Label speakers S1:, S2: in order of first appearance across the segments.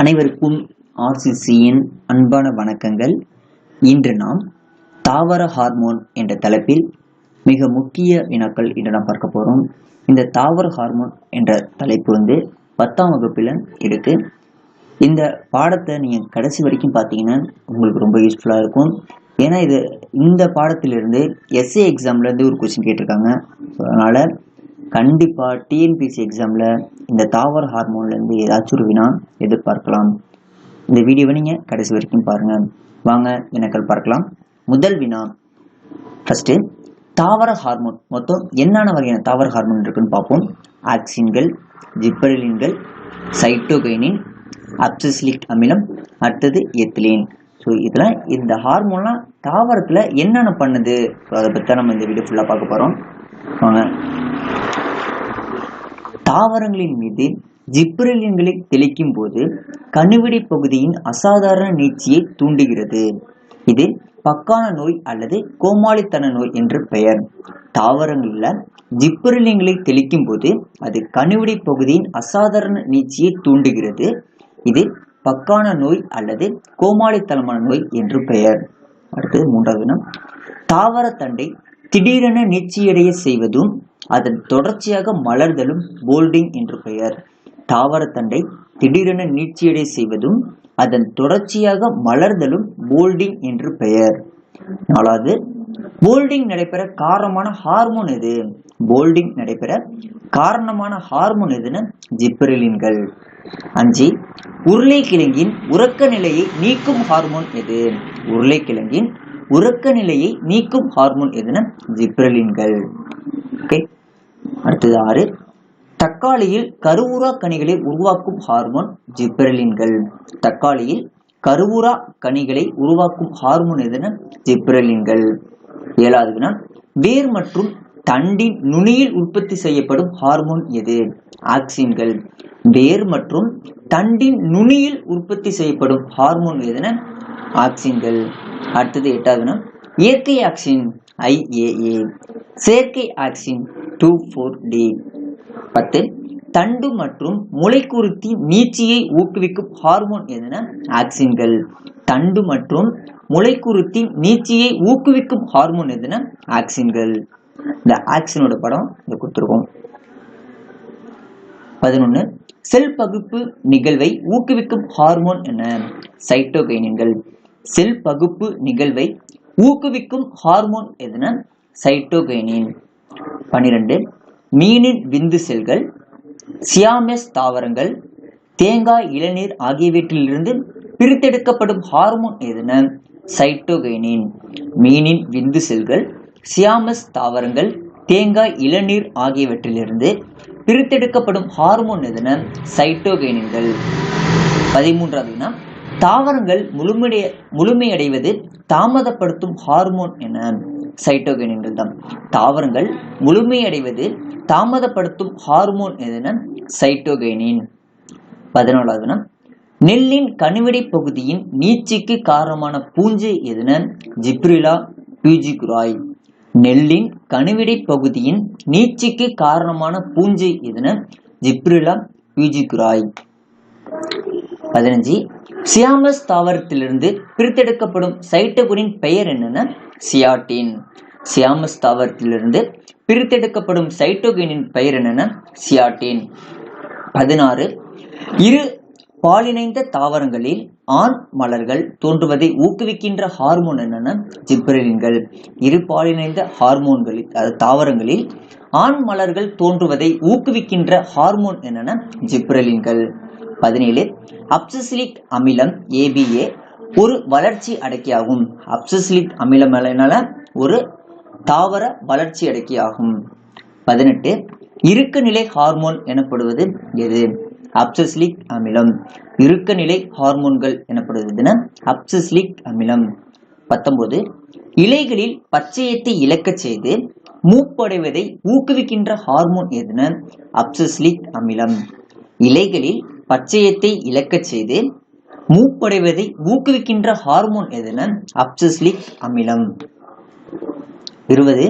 S1: அனைவருக்கும் RCCயின் அன்பான வணக்கங்கள். இன்று நாம் தாவர ஹார்மோன் என்ற தலைப்பில் மிக முக்கிய வினாக்கள் இன்று நாம் பார்க்க போறோம். இந்த தாவர ஹார்மோன் என்ற தலைப்பு 10ஆம் வகுப்பில் இருக்கு. இந்த பாடத்தை நீங்க கடைசி வரைக்கும் பார்த்தீங்கன்னா உங்களுக்கு ரொம்ப யூஸ்ஃபுல்லா இருக்கும். ஏன்னா இந்த பாடத்திலிருந்து எஸ்ஏ எக்ஸாம்ல இருந்து ஒரு கொஸ்டின் கேட்டிருக்காங்க. அதனால கண்டிப்பா டிஎன்பிசி எக்ஸாம்ல இந்த தாவர ஹார்மோன்ல இருந்து ஏதாச்சும் ஒரு வினா எதிர்பார்க்கலாம். இந்த வீடியோவை நீங்க கடைசி வரைக்கும் பாருங்க. வாங்க வினாக்கள் பார்க்கலாம். முதல் வினா, ஃபர்ஸ்ட் தாவர ஹார்மோன் மொத்தம் என்னென்ன வகையான தாவர ஹார்மோன் இருக்குன்னு பார்ப்போம். ஆக்சின்கள், ஜிப்பரலின்கள், சைட்டோகைனின், அப்சிசிலிக் அமிலம், அடுத்தது எத்திலீன். ஸோ இதெல்லாம் இந்த ஹார்மோன்லாம் தாவரத்துல என்னென்ன பண்ணுது, அதை பற்றி நம்ம இந்த வீடியோ ஃபுல்லா பார்க்க போறோம். வாங்க. தாவரங்களின் மீது ஜிப்ரெலின்களை தெளிக்கும் போது கணுவிடை பகுதியின் அசாதாரண நீட்சியை தூண்டுகிறது. இது பக்கான நோய் அல்லது கோமாளித்தன நோய் என்று பெயர். தாவரங்களில் ஜிப்ரெலின்களை தெளிக்கும் போது அது கணுவிடை பகுதியின் அசாதாரண நீட்சியை தூண்டுகிறது. இது பக்கான நோய் அல்லது கோமாளித்தனமான நோய் என்று பெயர். அடுத்தது மூன்றாவது வினா, தாவர தண்டை திடீரென நீட்சியடைய செய்வதும் அதன் தொடர்ச்சியாக மலர்தலும் போல்டிங் என்று பெயர். தாவர தண்டை திடீரென நீட்சியடை செய்வதும் அதன் தொடர்ச்சியாக மலர்தலும் போல்டிங் என்று பெயர். நாலாவது, போல்டிங் நடைபெற காரணமான ஹார்மோன் எது? போல்டிங் நடைபெற காரணமான ஹார்மோன் எதுன்னு ஜிப்ரெலின்கள். 5, உருளைக்கிழங்கின் உறக்க நிலையை நீக்கும் ஹார்மோன் எது? உருளைக்கிழங்கின் உறக்க நிலையை நீக்கும் ஹார்மோன் எதுன்னு ஜிப்ரெலின்கள். ஓகே. அடுத்தது 6, தக்காளியில் கருவுறா கனிகளை உருவாக்கும் ஹார்மோன் ஜிப்ரெலின்கள். தக்காளியில் கருவுறா கனிகளை உருவாக்கும் ஹார்மோன் எதுன்னு ஜிப்ரெலின்கள். 7வது வினா, வேர் மற்றும் தண்டின் நுனியில் உற்பத்தி செய்யப்படும் ஹார்மோன் எது? ஆக்சின்கள். வேர் மற்றும் தண்டின் நுனியில் உற்பத்தி செய்யப்படும் ஹார்மோன் எதுன்னு ஆக்சின்கள். அடுத்தது 8வது வினா, இயற்கை ஆக்சின் IAA, செயற்கை ஆக்சின் 2,4-D. 10, தண்டு மற்றும் முளைக்குருத்தி நீட்சியை ஊக்குவிக்கும் ஹார்மோன் எதுனா ஆக்சின்கள். தண்டு மற்றும் முளைக்குருத்தி நீட்சியை ஊக்குவிக்கும் ஹார்மோன் எதுனா ஆக்சின்கள். இந்த ஆக்சினோட படம் இங்க கொடுத்துருக்கோம். 11, செல் பகுப்பு நிகழ்வை ஊக்குவிக்கும் ஹார்மோன் என்ன? சைட்டோகைனின்கள். செல் பகுப்பு நிகழ்வை ஊக்குவிக்கும் ஹார்மோன் எதுனா சைட்டோகைனின். 12, மீனின் விந்து செல்கள், சியாமெஸ் தாவரங்கள், தேங்காய், இளநீர் ஆகியவற்றிலிருந்து பிரித்தெடுக்கப்படும் ஹார்மோன் எதுன சைட்டோகைனின். மீனின் விந்து செல்கள், சியாமெஸ் தாவரங்கள், தேங்காய், இளநீர் ஆகியவற்றிலிருந்து பிரித்தெடுக்கப்படும் ஹார்மோன் எதுன சைட்டோகைனின்கள். 13வது வினா, தாவரங்கள் முழுமையடைவது தாமதப்படுத்தும் ஹார்மோன் என சைட்டோகைனின்கள் தான். தாவரங்கள் முழுமையடைவது தாமதப்படுத்தும் ஹார்மோன் எதுனா சைட்டோகைனின். 14வது வினா, நெல்லின் கணுவிடை பகுதியின் நீட்சிக்கு காரணமான பூஞ்சை எதுன ஜிப்ரில்லா பியூஜிகுராய். நெல்லின் கணுவிடை பகுதியின் நீட்சிக்கு காரணமான பூஞ்சை எதுன ஜிப்ரில்லா பியூஜிகுராய். 15, சியாமஸ் தாவரத்திலிருந்து பிரித்தெடுக்கப்படும் சைட்டோகைனின் பெயர் என்னன்னா சியாட்டின். சியாமஸ் தாவரத்திலிருந்து பிரித்தெடுக்கப்படும் சைட்டோகைனின் பெயர் என்னன்னா சியாட்டின். 16, இரு பாலிணைந்த தாவரங்களில் ஆண் மலர்கள் தோன்றுவதை ஊக்குவிக்கின்ற ஹார்மோன் என்னன்னா ஜிப்ரெலின்கள். இரு பாலிணைந்த ஹார்மோன்களில் தாவரங்களில் ஆண் மலர்கள் தோன்றுவதை ஊக்குவிக்கின்ற ஹார்மோன் என்னன்னா ஜிப்ரெலின்கள். 17, அப்சிசிலிக் அமிலம் ABA ஒரு வளர்ச்சி அடக்கியாகும். அப்சிசிலிக் அமிலம் ஒரு தாவர வளர்ச்சி அடக்கியாகும். 18, இறுக்க நிலை ஹார்மோன் எனப்படுவது எது? அப்சிசிலிக் அமிலம். இறுக்க நிலை ஹார்மோன்கள் எனப்படுவதுன்னா அப்சிசிலிக் அமிலம். 19, இலைகளில் பச்சையத்தை இழக்க செய்து மூப்படைவதை ஊக்குவிக்கின்ற ஹார்மோன் எதுனா அப்சிசிலிக் அமிலம். இலைகளில் பச்சையத்தை இழக்க செய்து மூப்படைவதை ஊக்குவிக்கின்ற ஹார்மோன் எதுனா அப்சிசிலிக் அமிலம். 20,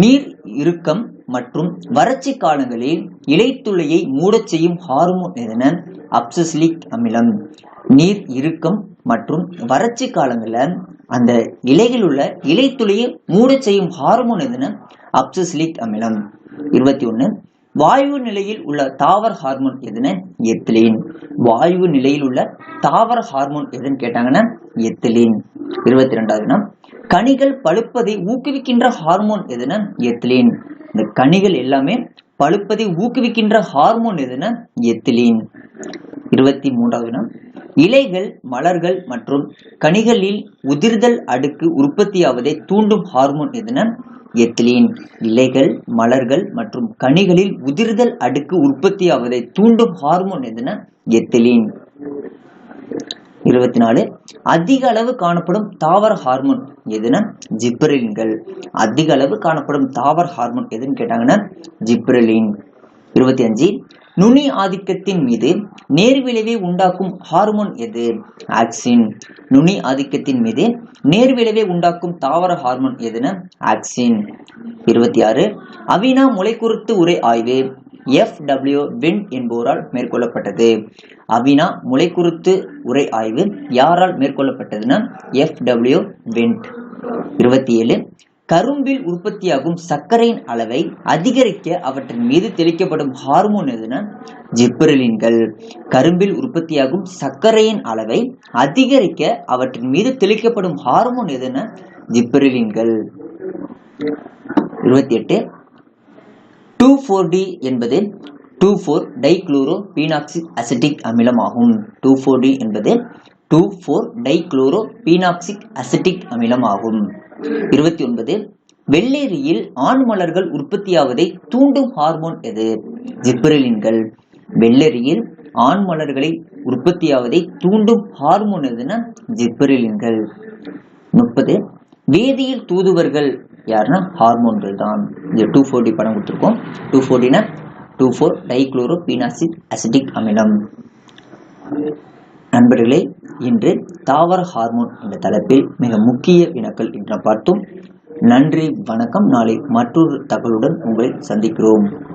S1: நீர் இறுக்கம் மற்றும் வறட்சி காலங்களில் இலைத்துளையை மூடச் செய்யும் ஹார்மோன் எதுனா அப்சசிலிக் அமிலம். நீர் இறுக்கம் மற்றும் வறட்சி காலங்களில் அந்த இலையில் உள்ள இலைத்துளையை மூடச் செய்யும் ஹார்மோன் எதுனா அப்சசிலிக் அமிலம். 21 வாயு நிலையில் உள்ள தாவர ஹார்மோன் எதுனா எத்திலீன். வாயு நிலையில் உள்ள தாவர ஹார்மோன் எதுன்னு கேட்டாங்கன்னா எத்திலீன். 22 கனிகள் பழுப்பதை ஊக்குவிக்கின்ற ஹார்மோன் எதுனா எத்திலீன். இந்த கனிகள் எல்லாமே பழுப்பதை ஊக்குவிக்கின்ற ஹார்மோன் எதுனா எத்திலீன். 23 இலைகள் மலர்கள் மற்றும் கனிகளில் உதிர்தல் அடுக்கு உற்பத்தியாவதை தூண்டும் ஹார்மோன் எதுனா எத்திலீன். இலைகள் மலர்கள் மற்றும் கனிகளில் உதிர்தல் அடுக்கு உற்பத்தியாவதை தூண்டும் ஹார்மோன் எதுனா எத்திலீன். 24 அதிக அளவு காணப்படும் தாவர ஹார்மோன் எதுனா ஜிப்ரெலின்கள். அதிக அளவு காணப்படும் தாவர ஹார்மோன் எதுன்னு கேட்டாங்கன்னா ஜிப்ரெலின். 25 நுனி ஆதிக்கத்தின் மீது நேர்விளைவை உண்டாக்கும் ஹார்மோன் எது? ஆக்சின். நுனி ஆதிக்கத்தின் மீது நேர்விளைவை உண்டாக்கும் தாவர ஹார்மோன் எதுனா ஆக்சின். 26 அவினா முளைக்குருத்து உரை ஆய்வு FW வெண்ட் என்பவரால் மேற்கொள்ளப்பட்டது. அவினா முளைக்குருத்து உரை ஆய்வு யாரால் மேற்கொள்ளப்பட்டதுன்னா FW வெண்ட். 27 கரும்பில் உற்பத்தியாகும் சர்க்கரையின் அளவை அதிகரிக்க அவற்றின் மீது தெளிக்கப்படும் ஹார்மோன் எதுனா ஜிப்ரெலின்கள். கரும்பில் உற்பத்தியாகும் சர்க்கரையின் அளவை அதிகரிக்க அவற்றின் மீது தெளிக்கப்படும் ஹார்மோன் எதுனா ஜிப்ரெலின்கள். 28 2,4-D என்பது 2,4-டைகுளோரோபீனாக்சிக் அசிட்டிக் அமிலம் ஆகும். 2,4-D என்பது 2,4-டைகுளோரோபீனாக்சிக் அசிட்டிக் அமிலம் ஆகும். 29 வெள்ளேரியில் ஆண் மலர்கள் உற்பத்தியாவதை தூண்டும் ஹார்மோன் எது? ஜிப்ரெலின்கள். வெள்ளேரியில் ஆண் மலர்களை உற்பத்தியாவதை தூண்டும் ஹார்மோன் எதுனா ஜிப்ரெலின்கள். 30 வேதியியல் தூதுவர்கள் யாருன்னா ஹார்மோன்கள் தான். இந்த 2,4-D படம் கொடுத்துருக்கோம். 2,4-Dனா 2,4-டைகுளோரோபீனாக்சிக் அசிட்டிக் அமிலம். நண்பர்களே, இன்று தாவர ஹார்மோன் என்ற தலைப்பில் மிக முக்கிய வினாக்கள் இன்று பார்த்தோம். நன்றி, வணக்கம். நாளை மற்றொரு தகவலுடன் உங்களை சந்திக்கிறோம்.